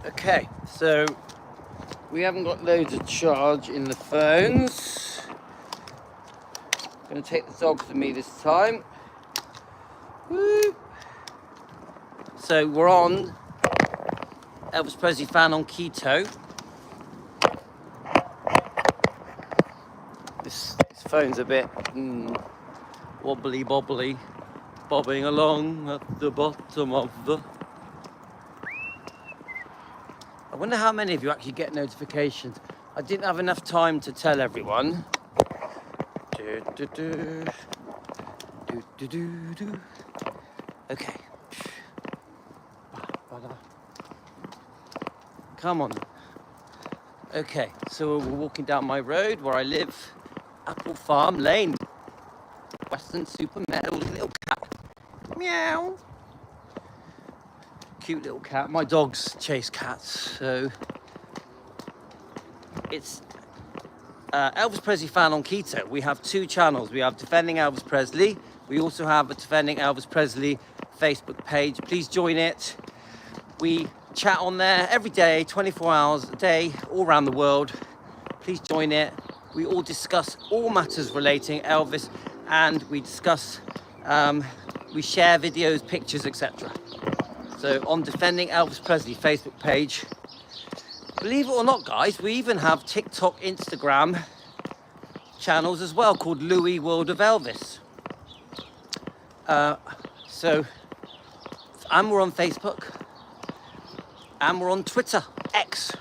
Okay, so we haven't got loads of charge in the phones. I'm going to take the dogs with me this time. Woo. So we're on Elvis Presley fan on keto. This phone's a bit wobbly bobbly, bobbing along at the bottom of the... I wonder how many of you actually get notifications. I didn't have enough time to tell everyone. Okay. Come on. Okay, so we're walking down my road where I live, Apple Farm Lane, Western Super Meadows, little cat. Meow. Cute little cat. My dogs chase cats, so it's Elvis Presley fan on keto. We have two channels. We have Defending Elvis Presley. We also have a Defending Elvis Presley Facebook page. Please join it. We chat on there every day, 24 hours a day, all around the world. Please join it. We all discuss all matters relating Elvis, and we discuss, we share videos, pictures, etc. So on Defending Elvis Presley Facebook page, believe it or not, guys, we even have TikTok, Instagram channels as well called Louis World of Elvis. And we're on Facebook, and we're on Twitter, X,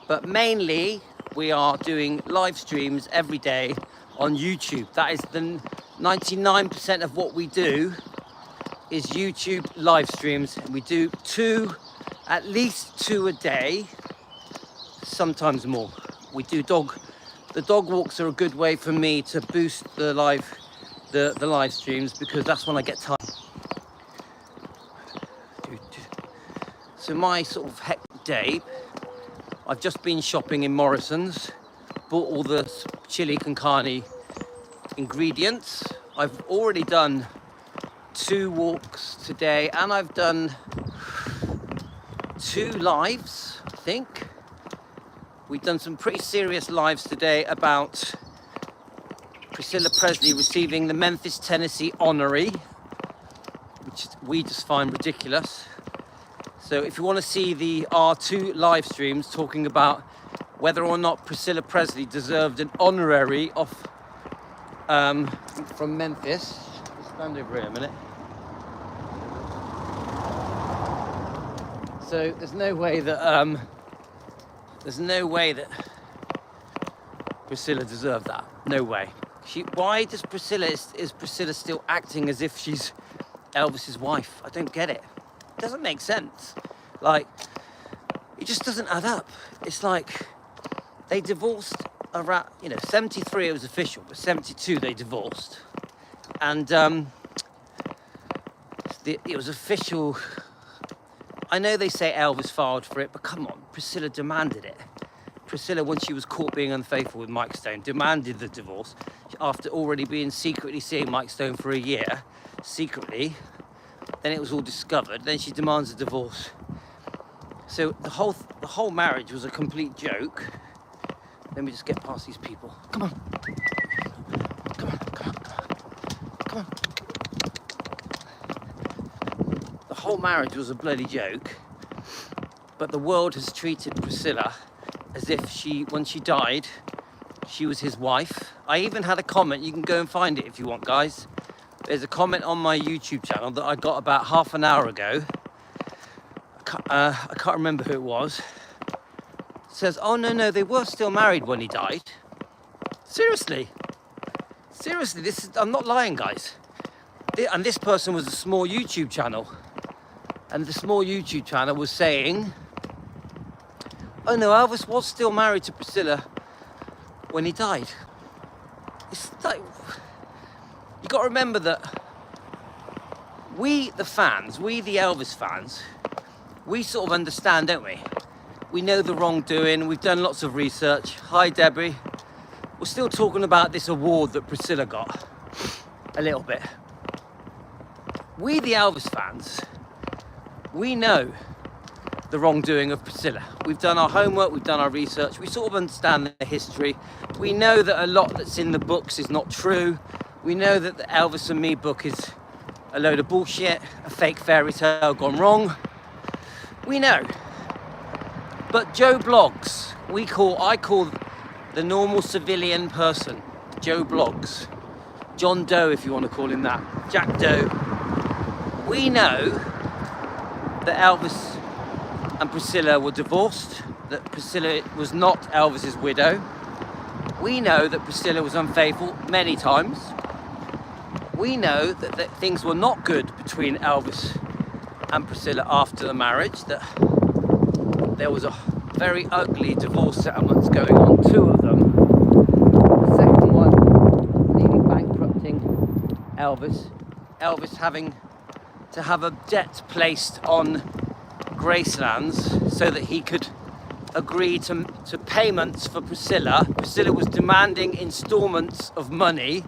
but mainly we are doing live streams every day on YouTube. That is the 99% of what we do is YouTube live streams. We do at least two a day, sometimes more. We do the dog walks are a good way for me to boost the live streams, because that's when I get time. So my sort of hectic day, I've just been shopping in Morrison's, bought all the chili con carne ingredients. I've already done 2 walks today, and I've done 2 lives, I think. We've done some pretty serious lives today about Priscilla Presley receiving the Memphis, Tennessee honorary, which we just find ridiculous. So if you want to see our 2 live streams talking about whether or not Priscilla Presley deserved an honorary from Memphis, just stand over here a minute. So there's no way that Priscilla deserved that. No way. Why does is Priscilla still acting as if she's Elvis's wife? I don't get it. It doesn't make sense. Like, it just doesn't add up. It's like they divorced around, 73 it was official, but 72 they divorced. And it was official. I know they say Elvis filed for it, but come on, Priscilla demanded it. Priscilla, when she was caught being unfaithful with Mike Stone, demanded the divorce after already being secretly seeing Mike Stone for a year, secretly. Then it was all discovered. Then she demands a divorce. So the whole marriage was a complete joke. Let me just get past these people. Come on. Come on, come on, come on. Come on. The whole marriage was a bloody joke. But the world has treated Priscilla as if when she died, she was his wife. I even had a comment. You can go and find it if you want, guys. There's a comment on my YouTube channel that I got about half an hour ago. I can't remember who it was. It says, oh, no, they were still married when he died. Seriously, I'm not lying, guys. And this person was a small YouTube channel. And the small YouTube channel was saying, oh, no, Elvis was still married to Priscilla when he died. It's like... You got to remember that we, the Elvis fans, we sort of understand, don't we? We know the wrongdoing. We've done lots of research. Hi, Debbie. We're still talking about this award that Priscilla got a little bit. We, the Elvis fans, we know the wrongdoing of Priscilla. We've done our homework, we've done our research, we sort of understand the history. We know that a lot that's in the books is not true. We know that the Elvis and Me book is a load of bullshit, a fake fairy tale gone wrong. We know. But Joe Bloggs, I call the normal civilian person, Joe Bloggs, John Doe if you want to call him that, Jack Doe. We know that Elvis and Priscilla were divorced, that Priscilla was not Elvis's widow. We know that Priscilla was unfaithful many times. We know that things were not good between Elvis and Priscilla after the marriage, that there was a very ugly divorce settlements going on, 2 of them. The second one nearly bankrupting Elvis having to have a debt placed on Gracelands so that he could agree to payments for Priscilla. Priscilla was demanding installments of money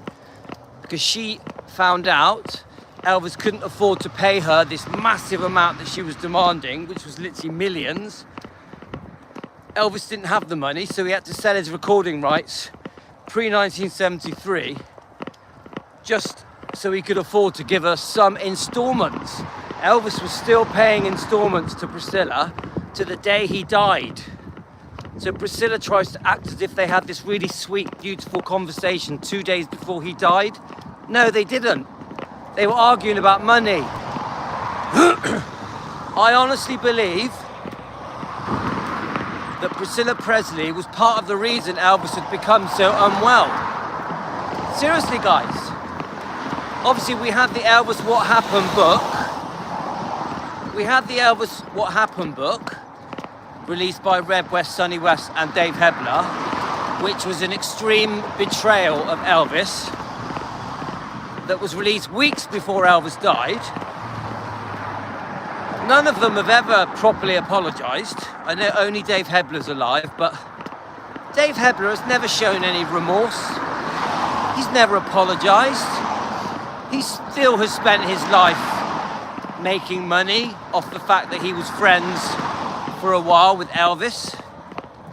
because she found out Elvis couldn't afford to pay her this massive amount that she was demanding, which was literally millions. Elvis didn't have the money, so he had to sell his recording rights pre-1973 just so he could afford to give her some installments. Elvis was still paying installments to Priscilla to the day he died. So Priscilla tries to act as if they had this really sweet, beautiful conversation 2 days before he died. No, they didn't. They were arguing about money. I honestly believe that Priscilla Presley was part of the reason Elvis had become so unwell. Seriously, guys. Obviously, we had the Elvis What Happened book. We had the Elvis What Happened book, released by Red West, Sonny West and Dave Hebler, which was an extreme betrayal of Elvis, that was released weeks before Elvis died. None of them have ever properly apologised. I know only Dave Hebler's alive, but Dave Hebler has never shown any remorse. He's never apologised. He still has spent his life making money off the fact that he was friends for a while with Elvis.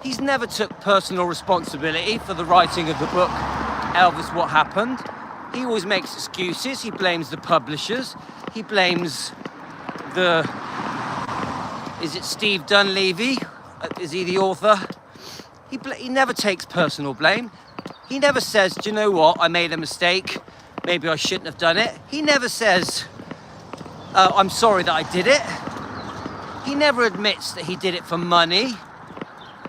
He's never took personal responsibility for the writing of the book Elvis What Happened. He always makes excuses. He blames the publishers. He blames is it Steve Dunleavy? Is he the author? He never takes personal blame. He never says, do you know what, I made a mistake. Maybe I shouldn't have done it. He never says, I'm sorry that I did it. He never admits that he did it for money,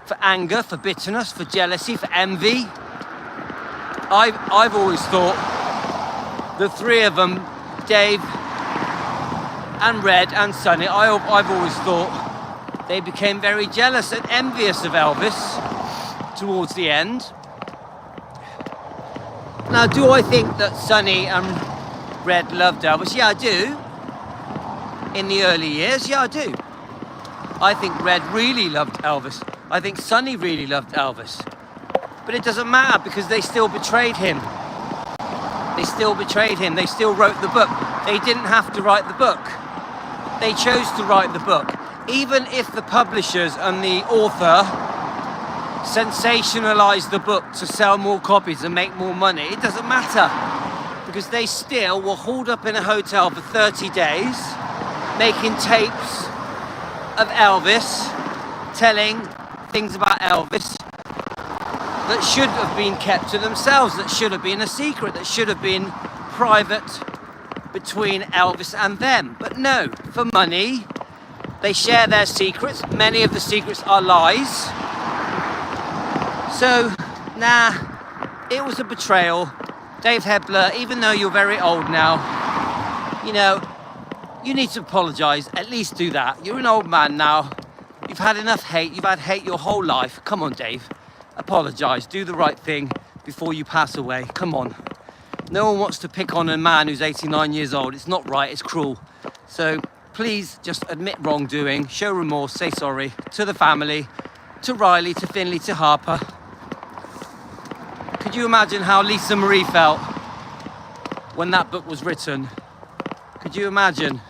for anger, for bitterness, for jealousy, for envy. I've always thought the 3 of them, Dave and Red and Sonny, I've always thought they became very jealous and envious of Elvis towards the end. Now, do I think that Sonny and Red loved Elvis? Yeah, I do. In the early years, yeah, I do. I think Red really loved Elvis. I think Sonny really loved Elvis. But it doesn't matter because they still betrayed him. They still betrayed him. They still wrote the book. They didn't have to write the book. They chose to write the book. Even if the publishers and the author sensationalized the book to sell more copies and make more money, it doesn't matter. Because they still were hauled up in a hotel for 30 days, making tapes of Elvis, telling things about Elvis that should have been kept to themselves, that should have been a secret, that should have been private between Elvis and them. But no, for money, they share their secrets. Many of the secrets are lies. So, nah, it was a betrayal. Dave Hebler, even though you're very old now, you know, you need to apologise. At least do that. You're an old man now. You've had enough hate. You've had hate your whole life. Come on, Dave. Apologise. Do the right thing before you pass away. Come on. No one wants to pick on a man who's 89 years old. It's not right. It's cruel. So please just admit wrongdoing. Show remorse. Say sorry to the family, to Riley, to Finley, to Harper. Could you imagine how Lisa Marie felt when that book was written? Could you imagine?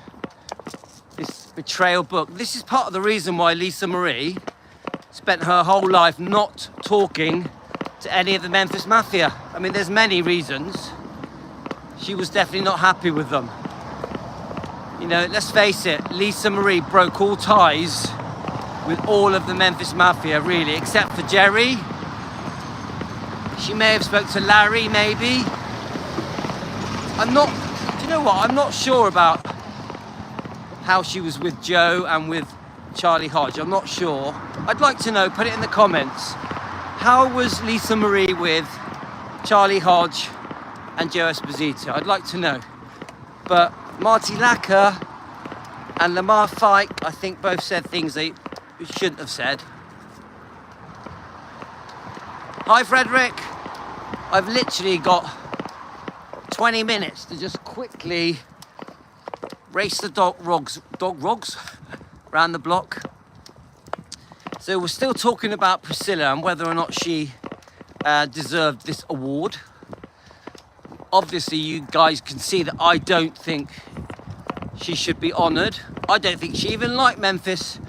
betrayal book. This is part of the reason why Lisa Marie spent her whole life not talking to any of the Memphis Mafia. I mean, there's many reasons. She was definitely not happy with them. You know, let's face it, Lisa Marie broke all ties with all of the Memphis Mafia, really, except for Jerry. She may have spoke to Larry, maybe. Do you know what? I'm not sure about how she was with Joe and with Charlie Hodge. I'm not sure. I'd like to know, put it in the comments. How was Lisa Marie with Charlie Hodge and Joe Esposito? I'd like to know. But Marty Lacker and Lamar Fike, I think, both said things they shouldn't have said. Hi, Frederick. I've literally got 20 minutes to just quickly race the dog rogs around the block. So we're still talking about Priscilla and whether or not she deserved this award. Obviously, you guys can see that I don't think she should be honoured. I don't think she even liked Memphis.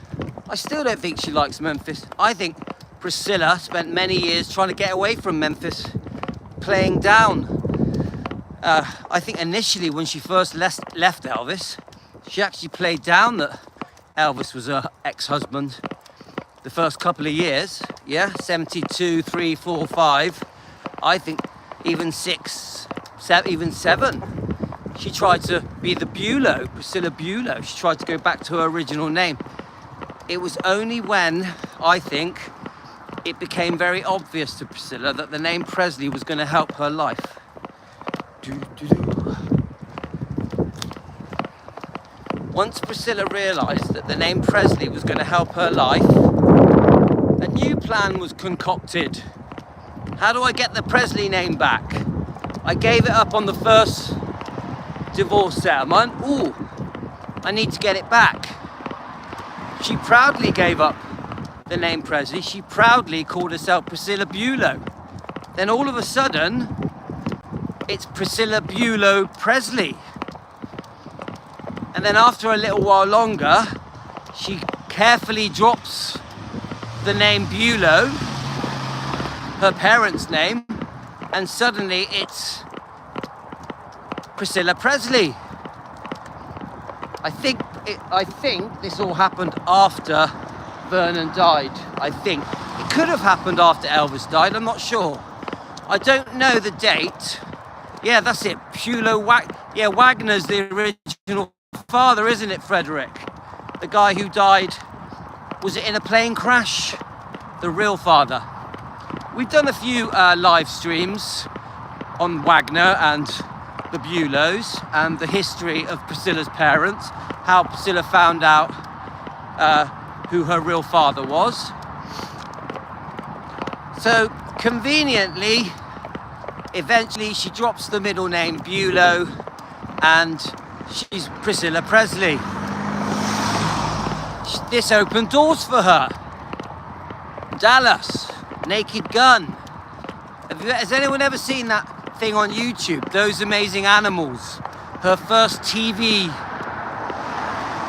I still don't think she likes Memphis. I think Priscilla spent many years trying to get away from Memphis, playing down. I think initially when she first left Elvis, she actually played down that Elvis was her ex-husband the first couple of years. Yeah, 72, 3, 4, 5. I think even 6, 7, even 7. She tried to be the Bulow, Priscilla Bulow. She tried to go back to her original name. It was only when, I think, it became very obvious to Priscilla that the name Presley was going to help her life. Once Priscilla realised that the name Presley was going to help her life, a new plan was concocted. How do I get the Presley name back? I gave it up on the first divorce settlement. Ooh, I need to get it back. She proudly gave up the name Presley. She proudly called herself Priscilla Bulow. Then all of a sudden, it's Priscilla Bulow Presley. And then after a little while longer, she carefully drops the name Bulow, her parents' name, and suddenly it's Priscilla Presley. I think this all happened after Vernon died. I think it could have happened after Elvis died. I'm not sure. I don't know the date. Yeah, that's it. Wagner's the original father, isn't it, Frederick? The guy who died, was it in a plane crash? The real father. We've done a few live streams on Wagner and the Bulows and the history of Priscilla's parents, how Priscilla found out who her real father was. So conveniently, eventually she drops the middle name Bulow and she's Priscilla Presley. This opened doors for her. Dallas, Naked Gun. Has anyone ever seen that thing on YouTube, Those Amazing Animals? Her first TV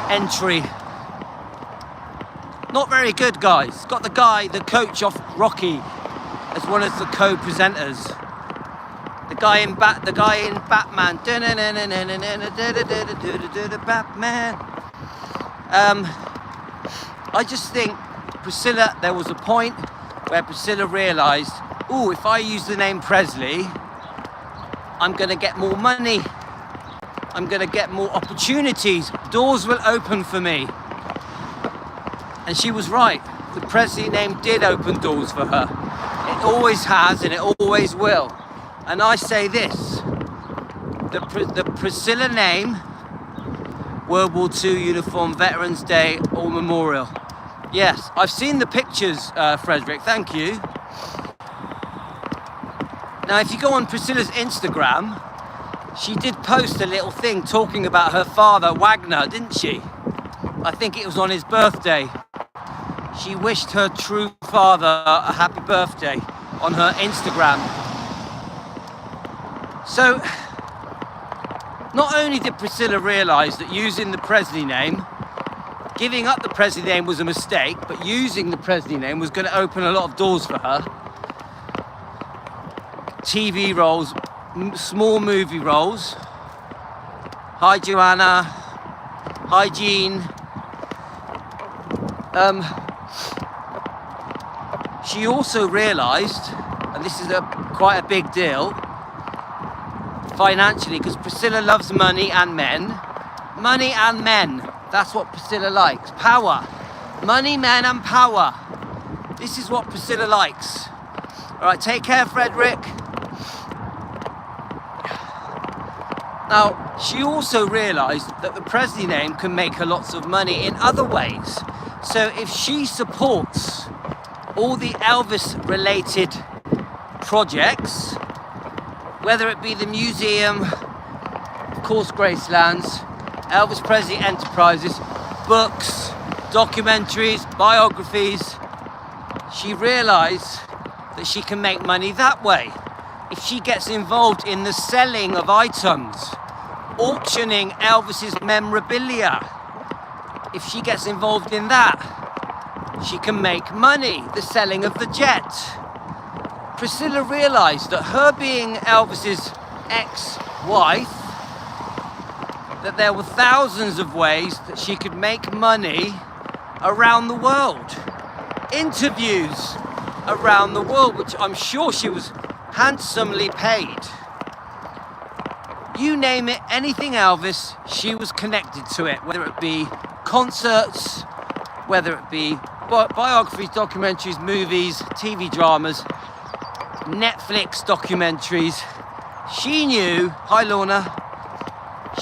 entry. Not very good, guys. Got the coach off Rocky as one of the co-presenters. The guy in Batman. Batman. I just think Priscilla, there was a point where Priscilla realised, ooh, if I use the name Presley, I'm going to get more money. I'm going to get more opportunities. Doors will open for me. And she was right. The Presley name did open doors for her. It always has and it always will. And I say this, the Priscilla name, World War II uniform, Veterans Day or Memorial. Yes, I've seen the pictures, Frederick, thank you. Now, if you go on Priscilla's Instagram, she did post a little thing talking about her father, Wagner, didn't she? I think it was on his birthday. She wished her true father a happy birthday on her Instagram. So, not only did Priscilla realise that using the Presley name giving up the Presley name was a mistake, but using the Presley name was going to open a lot of doors for her. TV roles, small movie roles. Hi, Joanna. Hi, Jean. She also realised, and this is quite a big deal, financially, because Priscilla loves money and men. Money and men. That's what Priscilla likes. Power. Money, men, and power. This is what Priscilla likes. All right, take care, Frederick. Now, she also realised that the Presley name can make her lots of money in other ways. So if she supports all the Elvis-related projects, whether it be the museum, of course, Gracelands, Elvis Presley Enterprises, books, documentaries, biographies, she realised that she can make money that way. If she gets involved in the selling of items, auctioning Elvis's memorabilia, if she gets involved in that, she can make money, the selling of the jet. Priscilla realised that her being Elvis's ex-wife, that there were thousands of ways that she could make money around the world. Interviews around the world, which I'm sure she was handsomely paid. You name it, anything Elvis, she was connected to it, whether it be concerts, whether it be biographies, documentaries, movies, TV dramas, Netflix documentaries. She knew, hi Lorna,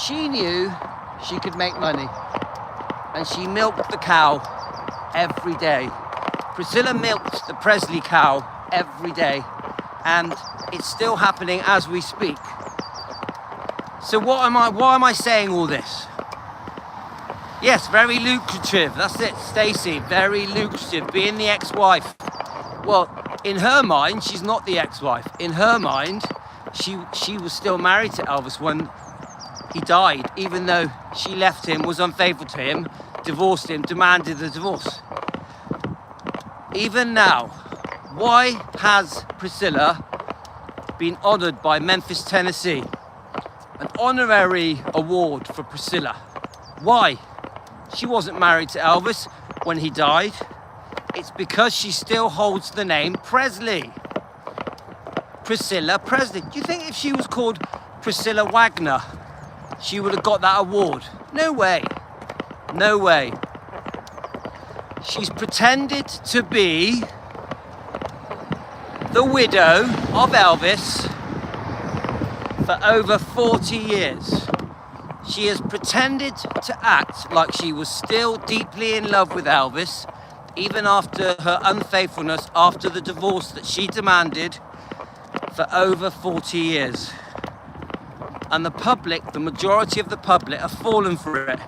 she knew she could make money, and she milked the cow every day. Priscilla milked the Presley cow every day, and it's still happening as we speak. So why am I saying all this? Yes, very lucrative. That's it, Stacey. Very lucrative, being the ex-wife. Well, in her mind, she's not the ex-wife. In her mind, she was still married to Elvis when he died, even though she left him, was unfaithful to him, divorced him, demanded the divorce. Even now, why has Priscilla been honoured by Memphis, Tennessee? An honorary award for Priscilla. Why? She wasn't married to Elvis when he died. It's because she still holds the name Presley. Priscilla Presley. Do you think if she was called Priscilla Wagner, she would have got that award? No way. No way. She's pretended to be the widow of Elvis for over 40 years. She has pretended to act like she was still deeply in love with Elvis, even after her unfaithfulness, after the divorce that she demanded for over 40 years. And the public, the majority of the public, have fallen for it.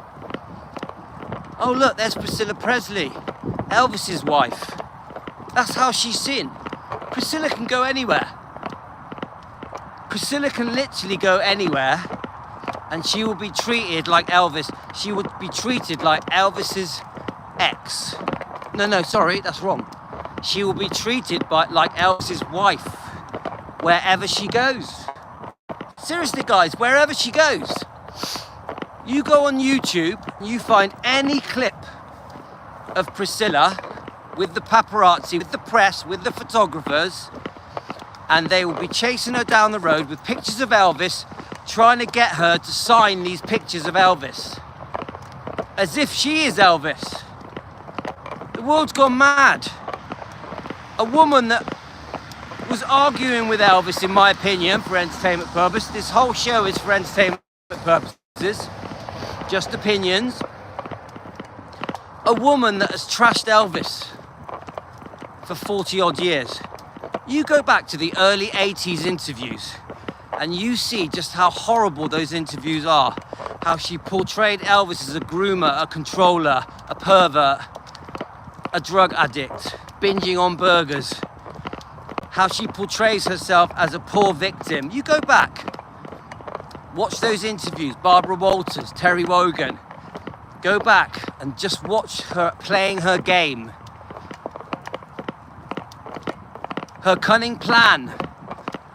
Oh look, there's Priscilla Presley, Elvis's wife. That's how she's seen. Priscilla can go anywhere. Priscilla can literally go anywhere, and she will be treated like Elvis. She would be treated like Elvis's ex. No, sorry, that's wrong. She will be treated like Elvis's wife wherever she goes. Seriously, guys, wherever she goes. You go on YouTube, you find any clip of Priscilla with the paparazzi, with the press, with the photographers, and they will be chasing her down the road with pictures of Elvis, trying to get her to sign these pictures of Elvis. As if she is Elvis. The world's gone mad. A woman that was arguing with Elvis, in my opinion, for entertainment purposes. This whole show is for entertainment purposes. Just opinions. A woman that has trashed Elvis for 40 odd years. You go back to the early 80s interviews and you see just how horrible those interviews are. How she portrayed Elvis as a groomer, a controller, a pervert, a drug addict, binging on burgers. How she portrays herself as a poor victim. You go back, watch those interviews, Barbara Walters, Terry Wogan. Go back and just watch her playing her game. Her cunning plan.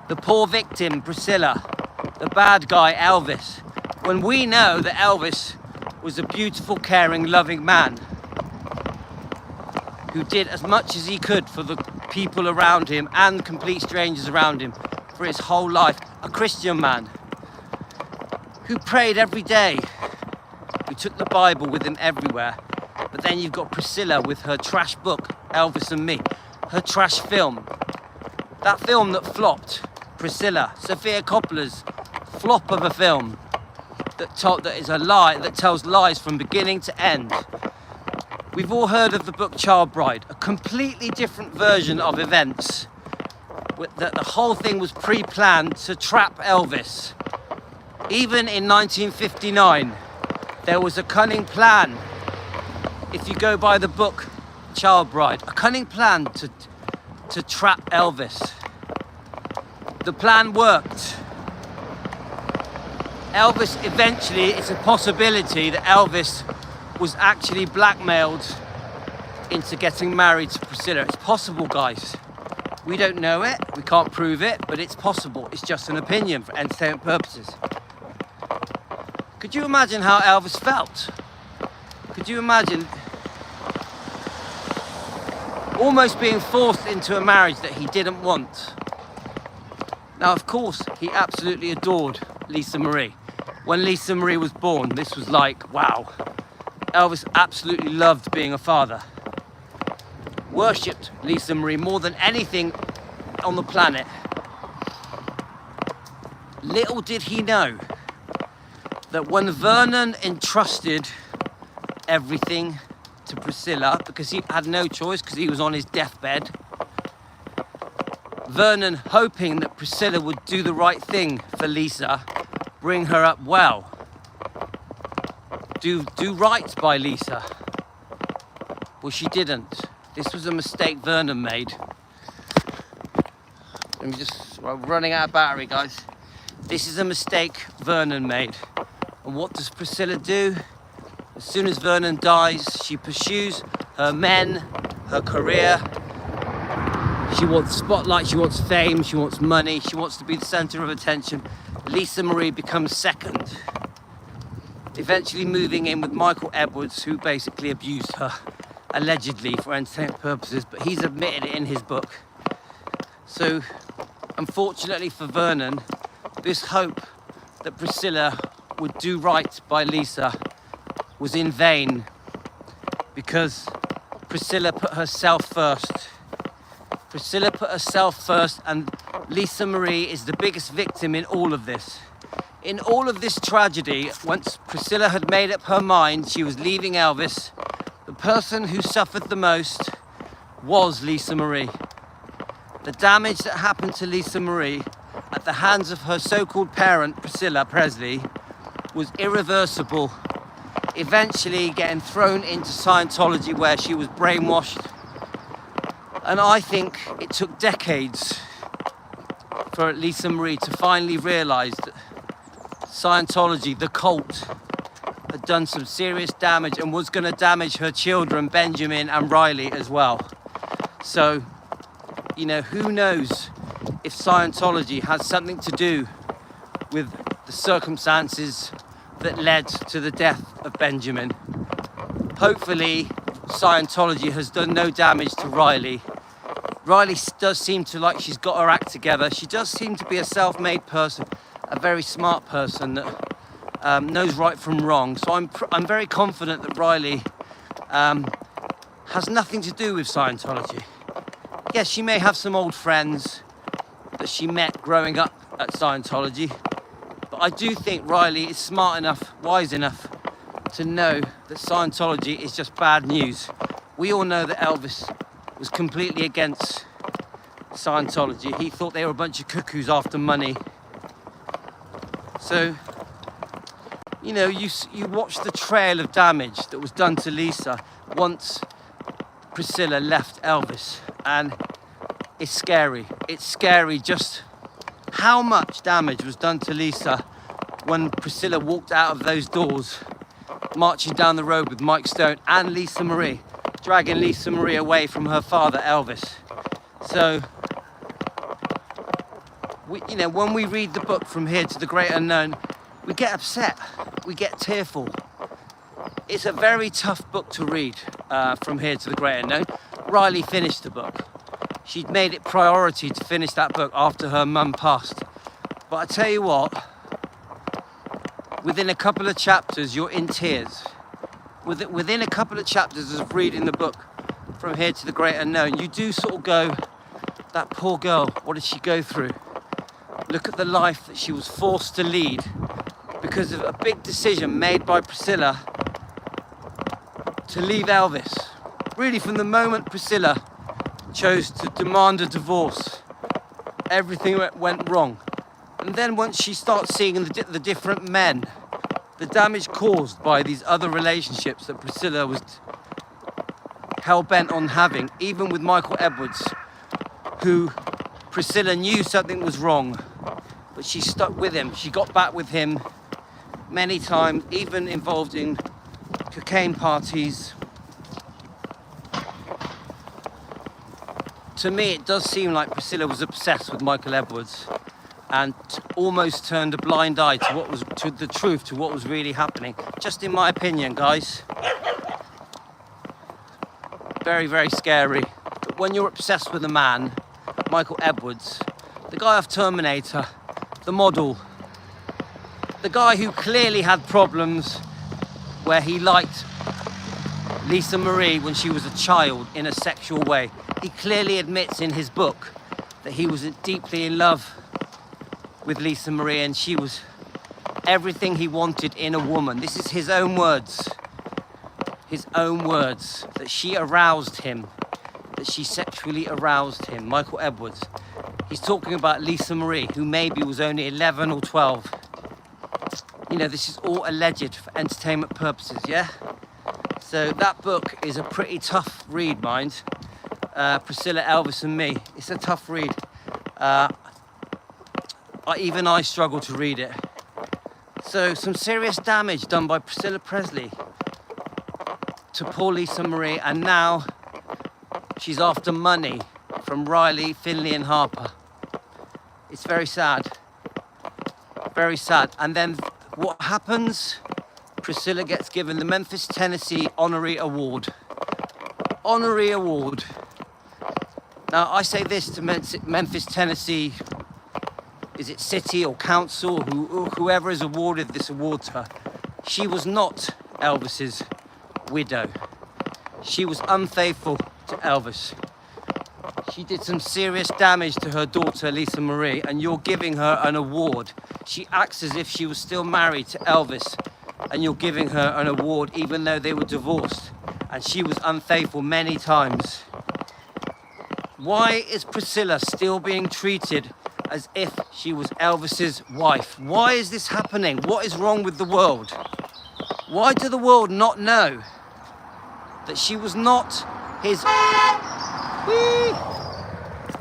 The poor victim, Priscilla. The bad guy, Elvis. When we know that Elvis was a beautiful, caring, loving man who did as much as he could for the people around him and complete strangers around him for his whole life. A Christian man who prayed every day, who took the Bible with him everywhere. But then you've got Priscilla with her trash book, Elvis and Me, her trash film. That film that flopped, Priscilla, Sofia Coppola's flop of a film that is a lie, that tells lies from beginning to end. We've all heard of the book Child Bride, a completely different version of events. That the whole thing was pre-planned to trap Elvis. Even in 1959, there was a cunning plan. If you go by the book Child Bride, a cunning plan to trap Elvis. The plan worked. Elvis eventually, it's a possibility that Elvis was actually blackmailed into getting married to Priscilla. It's possible, guys. We don't know it, we can't prove it, but it's possible. It's just an opinion for entertainment purposes. Could you imagine how Elvis felt? Could you imagine almost being forced into a marriage that he didn't want? Now, of course, he absolutely adored Lisa Marie. When Lisa Marie was born, this was like, wow. Elvis absolutely loved being a father. Worshipped Lisa Marie more than anything on the planet. Little did he know that when Vernon entrusted everything to Priscilla, because he had no choice because he was on his deathbed, Vernon, hoping that Priscilla would do the right thing for Lisa, bring her up well, do right by Lisa. Well, she didn't. This was a mistake Vernon made. We're running out of battery, guys. This is a mistake Vernon made. And what does Priscilla do? As soon as Vernon dies, she pursues her men, her career. She wants spotlight, she wants fame, she wants money, she wants to be the center of attention. Lisa Marie becomes second, eventually moving in with Michael Edwards, who basically abused her, allegedly for entertainment purposes, but he's admitted it in his book. So, unfortunately for Vernon, this hope that Priscilla would do right by Lisa was in vain, because Priscilla put herself first. Priscilla put herself first, and Lisa Marie is the biggest victim in all of this. In all of this tragedy, once Priscilla had made up her mind she was leaving Elvis, the person who suffered the most was Lisa Marie. The damage that happened to Lisa Marie at the hands of her so-called parent, Priscilla Presley, was irreversible, eventually getting thrown into Scientology, where she was brainwashed. And I think it took decades for Lisa Marie to finally realise that Scientology, the cult, had done some serious damage and was going to damage her children, Benjamin and Riley, as well. So, you know, who knows if Scientology has something to do with the circumstances that led to the death of Benjamin. Hopefully, Scientology has done no damage to Riley. Riley does seem to like she's got her act together. She does seem to be a self-made person, a very smart person that knows right from wrong. So I'm very confident that Riley has nothing to do with Scientology. Yes, she may have some old friends that she met growing up at Scientology, but I do think Riley is smart enough, wise enough to know that Scientology is just bad news. We all know that Elvis was completely against Scientology. He thought they were a bunch of cuckoos after money. So, you know, you watch the trail of damage that was done to Lisa once Priscilla left Elvis, and it's scary. It's scary just how much damage was done to Lisa when Priscilla walked out of those doors marching down the road with Mike Stone and Lisa Marie, dragging Lisa Marie away from her father, Elvis. So, when we read the book From Here to the Great Unknown, we get upset, we get tearful. It's a very tough book to read, From Here to the Great Unknown. Riley finished the book. She'd made it priority to finish that book after her mum passed. But I tell you what, within a couple of chapters, you're in tears. Within a couple of chapters of reading the book From Here to the Great Unknown, you do sort of go, that poor girl, what did she go through? Look at the life that she was forced to lead because of a big decision made by Priscilla to leave Elvis. Really, from the moment Priscilla chose to demand a divorce, everything went wrong. And then once she starts seeing the different men, the damage caused by these other relationships that Priscilla was hell-bent on having, even with Michael Edwards, who Priscilla knew something was wrong, but she stuck with him. She got back with him many times, even involved in cocaine parties. To me, it does seem like Priscilla was obsessed with Michael Edwards and almost turned a blind eye to the truth, to what was really happening. Just in my opinion, guys. Very, very scary. But when you're obsessed with a man, Michael Edwards, the guy off Terminator, the model, the guy who clearly had problems where he liked Lisa Marie when she was a child in a sexual way. He clearly admits in his book that he was deeply in love with Lisa Marie and she was everything he wanted in a woman. This is his own words, that she aroused him, that she sexually aroused him, Michael Edwards. He's talking about Lisa Marie, who maybe was only 11 or 12. This is all alleged for entertainment purposes, yeah? So that book is a pretty tough read, mind. Priscilla, Elvis and Me. It's a tough read. Even I struggle to read it. So some serious damage done by Priscilla Presley to poor Lisa Marie, and now she's after money from Riley, Finley and Harper. It's very sad. Very sad. And then what happens? Priscilla gets given the Memphis, Tennessee Honorary Award. Honorary Award. Now, I say this to Memphis, Tennessee, is it city or council, whoever is awarded this award to her. She was not Elvis's widow. She was unfaithful to Elvis. She did some serious damage to her daughter, Lisa Marie, and you're giving her an award. She acts as if she was still married to Elvis, and you're giving her an award even though they were divorced. And she was unfaithful many times. Why is Priscilla still being treated as if she was Elvis's wife? Why is this happening? What is wrong with the world? Why do the world not know that she was not his...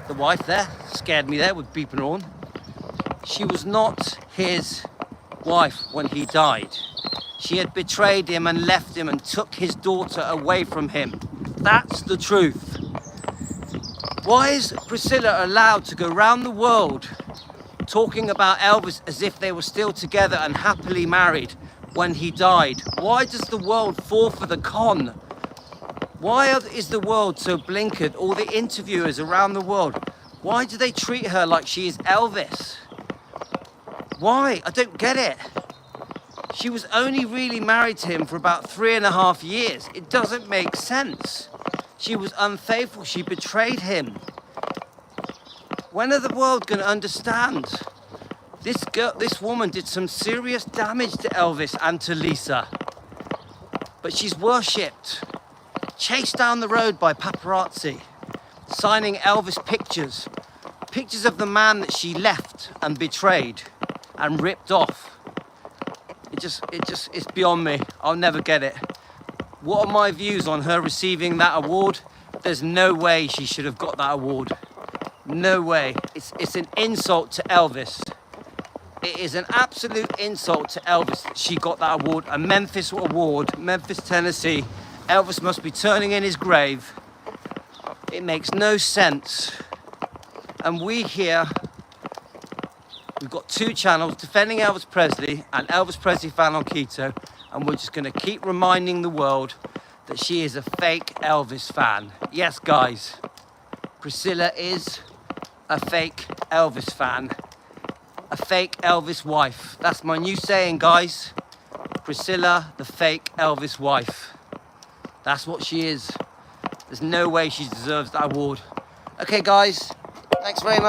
The wife there scared me there with beeping on. She was not his wife when he died. She had betrayed him and left him and took his daughter away from him. That's the truth. Why is Priscilla allowed to go round the world talking about Elvis as if they were still together and happily married when he died? Why does the world fall for the con? Why is the world so blinkered? All the interviewers around the world, why do they treat her like she is Elvis? Why? I don't get it. She was only really married to him for about 3.5 years. It doesn't make sense. She was unfaithful. She betrayed him. When are the world going to understand? This woman did some serious damage to Elvis and to Lisa. But she's worshipped, chased down the road by paparazzi, signing Elvis pictures. Pictures of the man that she left and betrayed and ripped off. It's beyond me. I'll never get it. What are my views on her receiving that award? There's no way she should have got that award. No way. It's an insult to Elvis. It is an absolute insult to Elvis that she got that award, a Memphis award, Memphis, Tennessee. Elvis must be turning in his grave. It makes no sense. And we here, we've got 2 channels defending Elvis Presley and Elvis Presley fan on keto, and we're just going to keep reminding the world that she is a fake Elvis fan. Yes, guys, Priscilla is a fake Elvis fan. A fake Elvis wife. That's my new saying, guys. Priscilla, the fake Elvis wife. That's what she is. There's no way she deserves that award. Okay, guys, thanks very much.